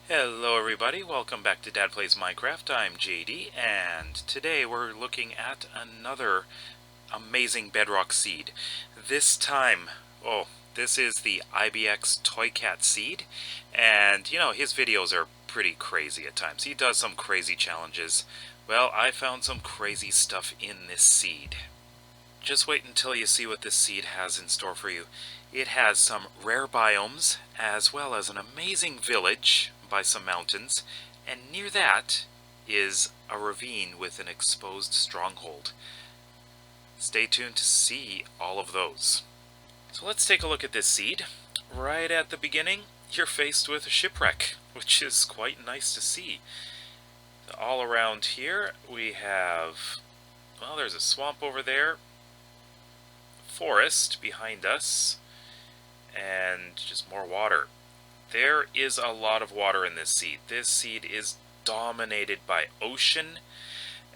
Hello everybody, welcome back to Dad Plays Minecraft. I'm JD, and today we're looking at another amazing bedrock seed. This time, this is the ibxtoycat seed, and you know, his videos are pretty crazy at times. He does some crazy challenges. Well, I found some crazy stuff in this seed. Just wait until you see what this seed has in store for you. It has some rare biomes, as well as an amazing village by some mountains, and near that is a ravine with an exposed stronghold. Stay tuned to see all of those. So let's take a look at this seed. Right at the beginning, you're faced with a shipwreck, which is quite nice to see. All around here, we have, well, there's a swamp over there, forest behind us, and just more water. There is a lot of water in this seed. This seed is dominated by ocean,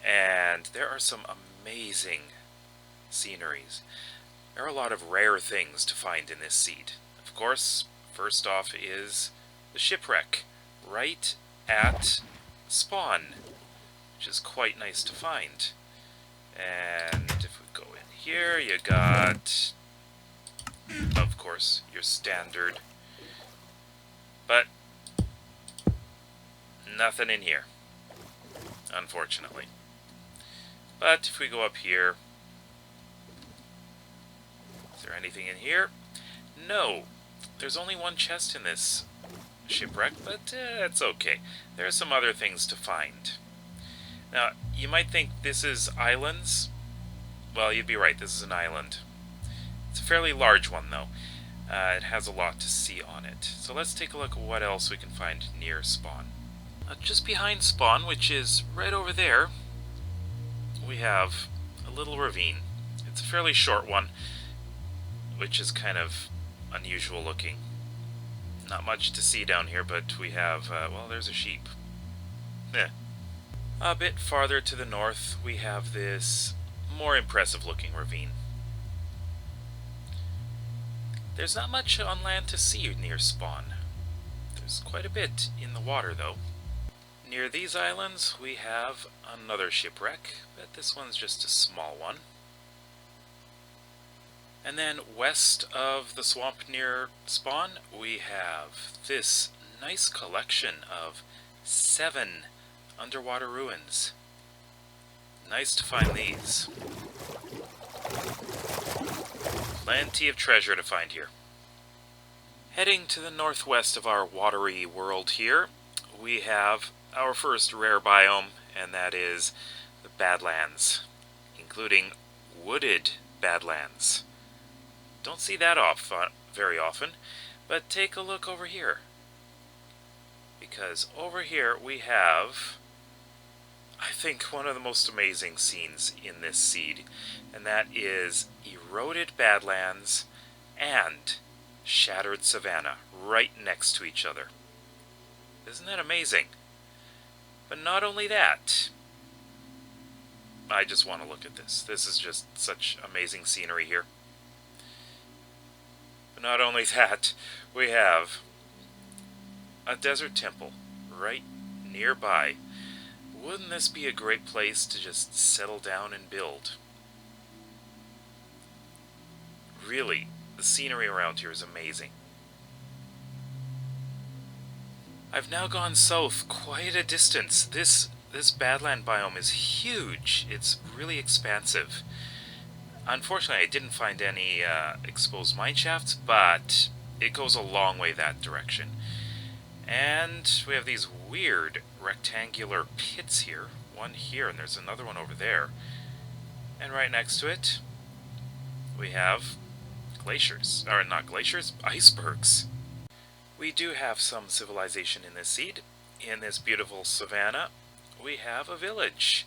and there are some amazing sceneries. There are a lot of rare things to find in this seed. Of course, first off is the shipwreck, right at spawn, which is quite nice to find. And if we go in here, you got, of course, your standard, but nothing in here, unfortunately. But if we go up here, is there anything in here? No, there's only one chest in this shipwreck, but it's okay. There are some other things to find. Now, you might think this is islands. Well, you'd be right, this is an island. It's a fairly large one, though. It has a lot to see on it. So let's take a look at what else we can find near spawn. Just behind spawn, which is right over there, we have a little ravine. It's a fairly short one, which is kind of unusual looking. Not much to see down here, but we have, well, there's a sheep. A bit farther to the north, we have this more impressive looking ravine. There's not much on land to see near spawn. There's quite a bit in the water, though. Near these islands, we have another shipwreck, but this one's just a small one. And then west of the swamp near spawn, we have this nice collection of 7 underwater ruins. Nice to find these. Plenty of treasure to find here. Heading to the northwest of our watery world here, we have our first rare biome, and that is the Badlands, including wooded Badlands. Don't see that very often, but take a look over here. Because over here we have, I think, one of the most amazing scenes in this seed, and that is Eroded Badlands and Shattered Savanna right next to each other. Isn't that amazing? But not only that, I just want to look at this. This is just such amazing scenery here. But not only that, we have a desert temple right nearby. Wouldn't this be a great place to just settle down and build? Really, the scenery around here is amazing. I've now gone south quite a distance. This Badland biome is huge. It's really expansive. Unfortunately, I didn't find any exposed mineshafts, but it goes a long way that direction. And we have these weird rectangular pits here. One here, and there's another one over there. And right next to it, we have glaciers. Or not glaciers, icebergs. We do have some civilization in this seed. In this beautiful savanna, we have a village,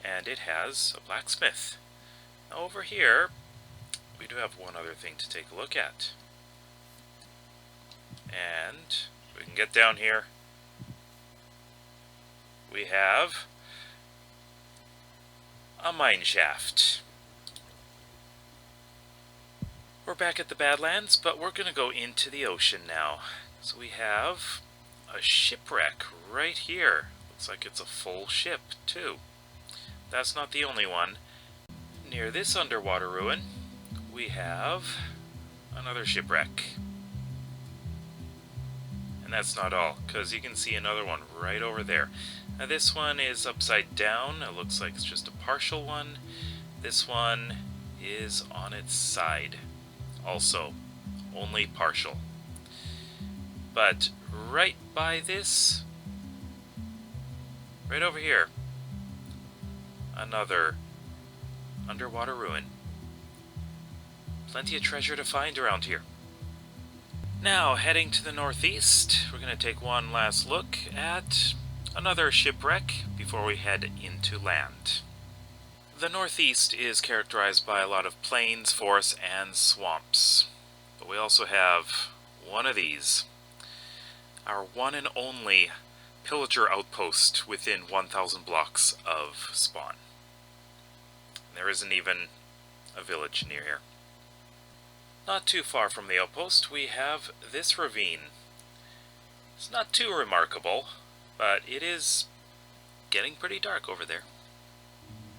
and it has a blacksmith. Over here, we do have one other thing to take a look at. And we can get down here. We have a mineshaft. We're back at the Badlands, but we're going to go into the ocean now. So we have a shipwreck right here. Looks like it's a full ship, too. That's not the only one. Near this underwater ruin, we have another shipwreck. And that's not all, because you can see another one right over there. Now this one is upside down. It looks like it's just a partial one. This one is on its side. Also, only partial. But right by this, right over here, another underwater ruin. Plenty of treasure to find around here. Now, heading to the northeast, we're going to take one last look at another shipwreck before we head into land. The northeast is characterized by a lot of plains, forests, and swamps. But we also have one of these. Our one and only pillager outpost within 1,000 blocks of spawn. There isn't even a village near here. Not too far from the outpost, we have this ravine. It's not too remarkable, but it is getting pretty dark over there.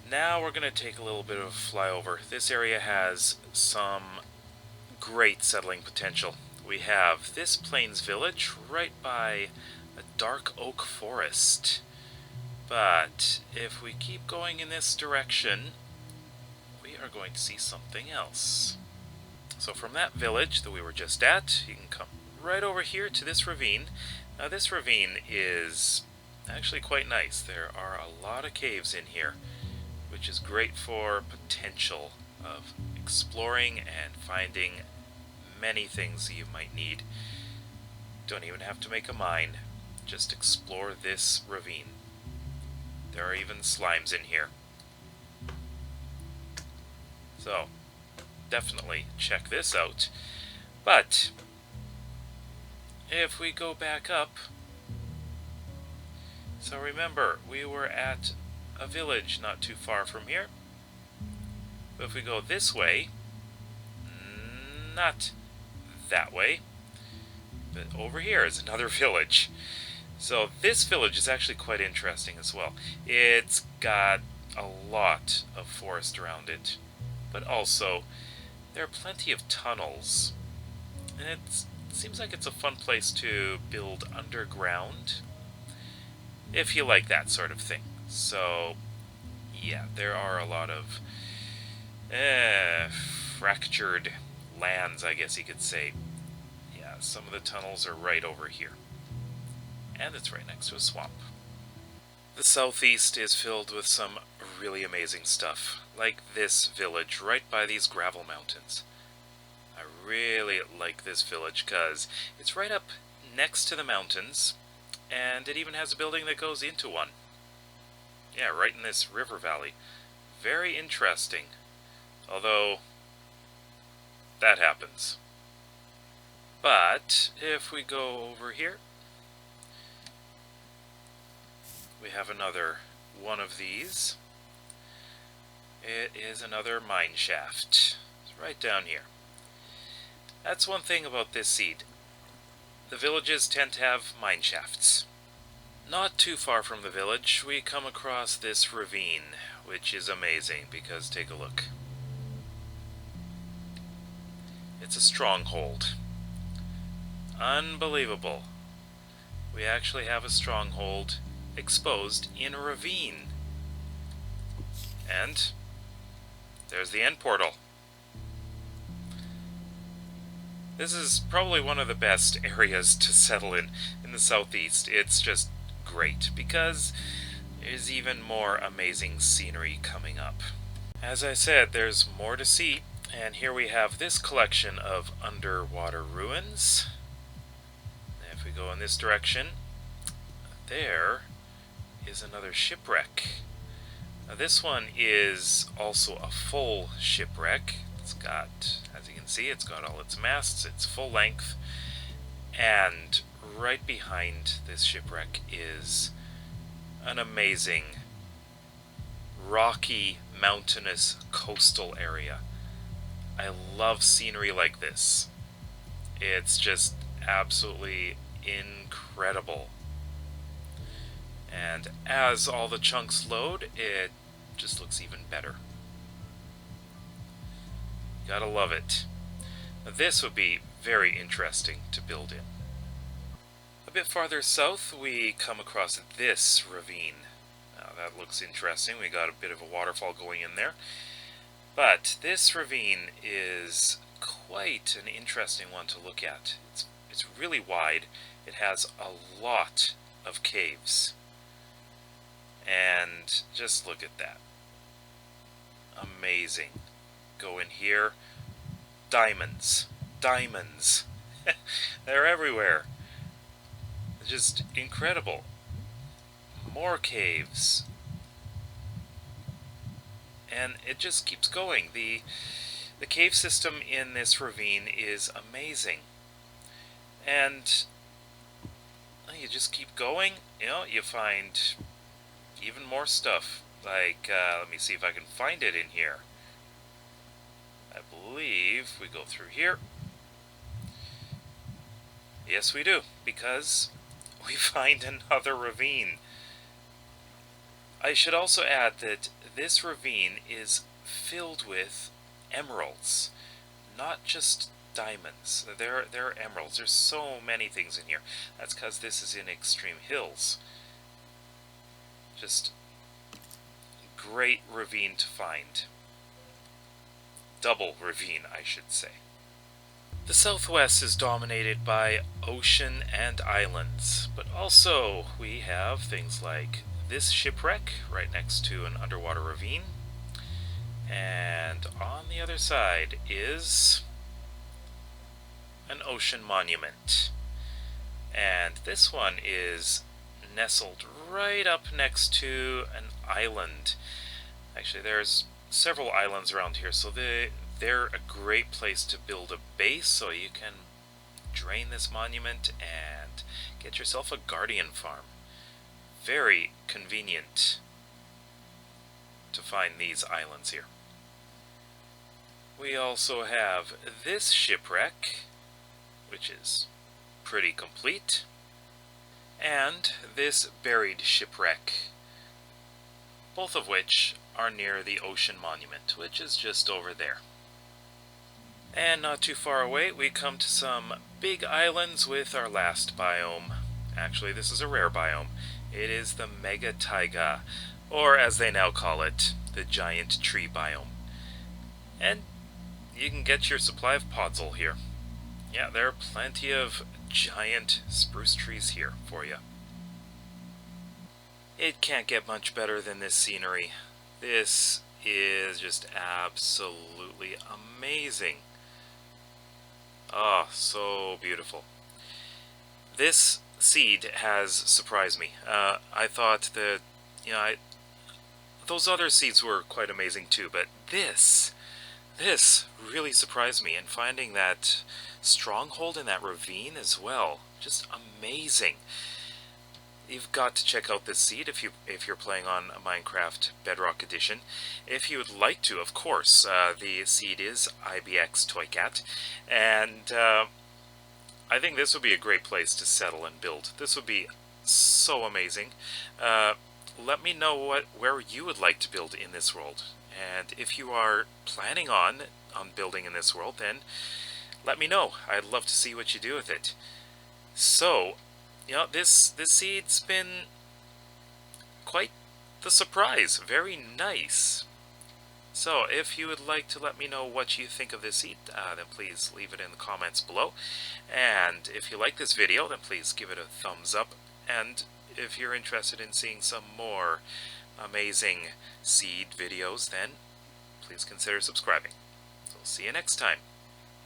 Now we're going to take a little bit of a flyover. This area has some great settling potential. We have this plains village right by a dark oak forest. But if we keep going in this direction, we are going to see something else. So from that village that we were just at, you can come right over here to this ravine. Now this ravine is actually quite nice. There are a lot of caves in here, which is great for potential of exploring and finding many things that you might need. Don't even have to make a mine. Just explore this ravine. There are even slimes in here. So, definitely check this out. But if we go back up, so remember, we were at a village not too far from here. But if we go this way, not that way, but over here is another village. So this village is actually quite interesting as well. It's got a lot of forest around it, but also there are plenty of tunnels. And it seems like it's a fun place to build underground, if you like that sort of thing. So, yeah, there are a lot of fractured lands, I guess you could say. Yeah, some of the tunnels are right over here. And it's right next to a swamp. The southeast is filled with some really amazing stuff, like this village right by these gravel mountains. I really like this village because it's right up next to the mountains, and it even has a building that goes into one. Yeah, right in this river valley. Very interesting. Although, that happens. But, if we go over here, we have another one of these. It is another Mineshaft. It's right down here. That's one thing about this seed. The villages tend to have mineshafts. Not too far from the village, we come across this ravine, which is amazing because take a look. It's a stronghold. Unbelievable. We actually have a stronghold exposed in a ravine. And there's the end portal. This is probably one of the best areas to settle in the southeast. It's just great because there's even more amazing scenery coming up. As I said, there's more to see, and here we have this collection of underwater ruins. And if we go in this direction, there is another shipwreck. Now this one is also a full shipwreck. It's got, as you can see, it's got all its masts, it's full length, and right behind this shipwreck is an amazing rocky, mountainous coastal area. I love scenery like this. It's just absolutely incredible. And as all the chunks load, it just looks even better. Gotta love it. Now, this would be very interesting to build in. A bit farther south, we come across this ravine. Now, that looks interesting. We got a bit of a waterfall going in there. But this ravine is quite an interesting one to look at. It's really wide. It has a lot of caves. And just look at that. Amazing. Go in here. Diamonds. Diamonds. They're everywhere. Just incredible. More caves. And it just keeps going. The cave system in this ravine is amazing. And you just keep going, you know, you find even more stuff. Like, let me see if I can find it in here. I believe we go through here. Yes, we do, because we find another ravine. I should also add that this ravine is filled with emeralds, not just diamonds. There are emeralds. There's so many things in here. That's because this is in extreme hills. Just great ravine to find. Double ravine, I should say. The southwest is dominated by ocean and islands, but also we have things like this shipwreck right next to an underwater ravine, and on the other side is an ocean monument. And this one is nestled right up next to an island. Actually, there's several islands around here, so they're a great place to build a base, so you can drain this monument and get yourself a guardian farm. Very convenient to find these islands here. We also have this shipwreck, which is pretty complete, and this buried shipwreck, both of which are near the ocean monument, which is just over there. And not too far away, we come to some big islands with our last biome. Actually, this is a rare biome. It is the mega taiga, or as they now call it, the giant tree biome. And you can get your supply of podzol here. Yeah, there are plenty of giant spruce trees here for you. It can't get much better than this scenery. This is just absolutely amazing. Oh, so beautiful. This seed has surprised me. I thought that, those other seeds were quite amazing too, but this really surprised me, and finding that stronghold in that ravine as well, just amazing. You've got to check out this seed if you're playing on Minecraft Bedrock Edition. If you would like to, of course. The seed is ibxtoycat, and I think this would be a great place to settle and build. This would be so amazing. Let me know where you would like to build in this world, and if you are planning on building in this world, then let me know. I'd love to see what you do with it. So, this seed's been quite the surprise. Very nice. So, if you would like to let me know what you think of this seed, then please leave it in the comments below. And if you like this video, then please give it a thumbs up. And if you're interested in seeing some more amazing seed videos, then please consider subscribing. So, see you next time.